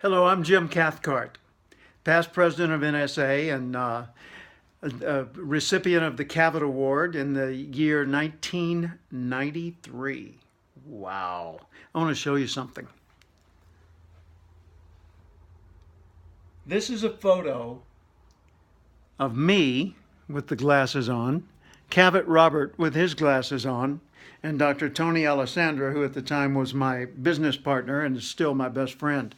Hello, I'm Jim Cathcart, past president of NSA and a recipient of the Cavett Award in the year 1993. Wow. I want to show you something. This is a photo of me with the glasses on, Cavett Robert with his glasses on, and Dr. Tony Alessandra, who at the time was my business partner and is still my best friend.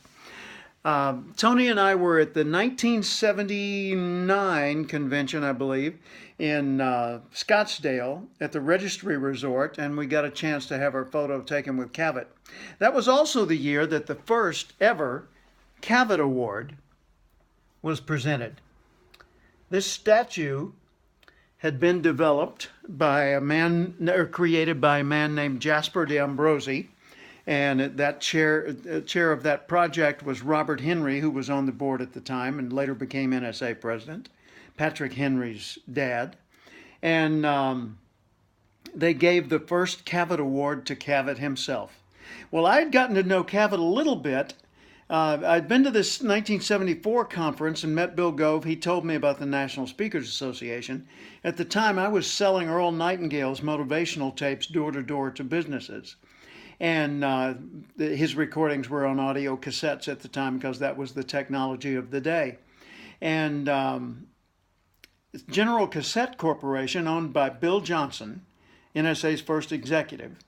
Tony and I were at the 1979 convention, I believe, in Scottsdale at the Registry Resort, and we got a chance to have our photo taken with Cavett. That was also the year that the first ever Cavett Award was presented. This statue had been developed by a man, or created by a man named Jasper D'Ambrosi. And that chair of that project was Robert Henry, who was on the board at the time and later became NSA president, Patrick Henry's dad. And they gave the first Cavett Award to Cavett himself. Well, I had gotten to know Cavett a little bit. I'd been to this 1974 conference and met Bill Gove. He told me about the National Speakers Association. At the time, I was selling Earl Nightingale's motivational tapes door to door to businesses. And his recordings were on audio cassettes at the time because that was the technology of the day. And General Cassette Corporation, owned by Bill Johnson, NSA's first executive,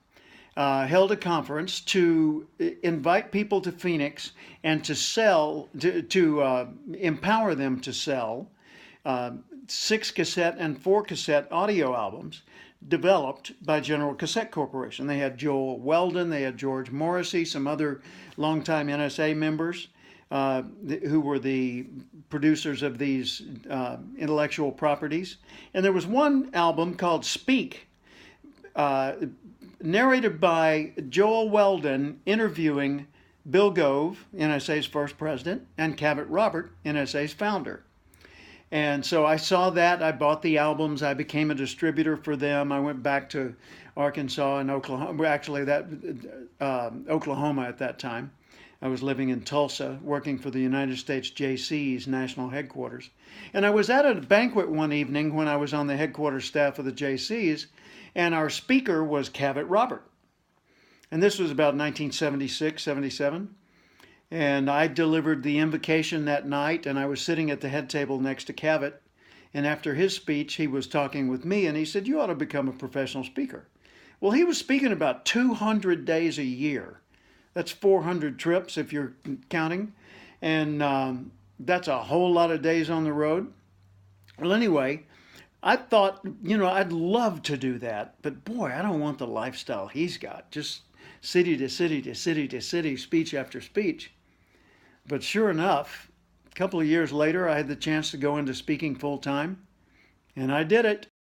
held a conference to invite people to Phoenix and to sell, to empower them to sell 6 cassette and 4 cassette audio albums developed by General Cassette Corporation. They had Joel Weldon, they had George Morrissey, some other longtime NSA members who were the producers of these intellectual properties. And there was one album called Speak, narrated by Joel Weldon interviewing Bill Gove, NSA's first president, and Cavett Robert, NSA's founder. And so I saw that. I bought the albums. I became a distributor for them. I went back to Arkansas and Oklahoma. Actually, Oklahoma at that time. I was living in Tulsa, working for the United States JC's national headquarters. And I was at a banquet one evening when I was on the headquarters staff of the JC's, and our speaker was Cavett Robert. And this was about 1976, 77. And I delivered the invocation that night, and I was sitting at the head table next to Cavett. And after his speech, he was talking with me, and he said, "You ought to become a professional speaker." Well, he was speaking about 200 days a year. That's 400 trips if you're counting. And that's a whole lot of days on the road. Well, anyway, I thought, I'd love to do that. But boy, I don't want the lifestyle he's got. Just city to city to city to city, speech after speech. But sure enough, a couple of years later, I had the chance to go into speaking full time, and I did it.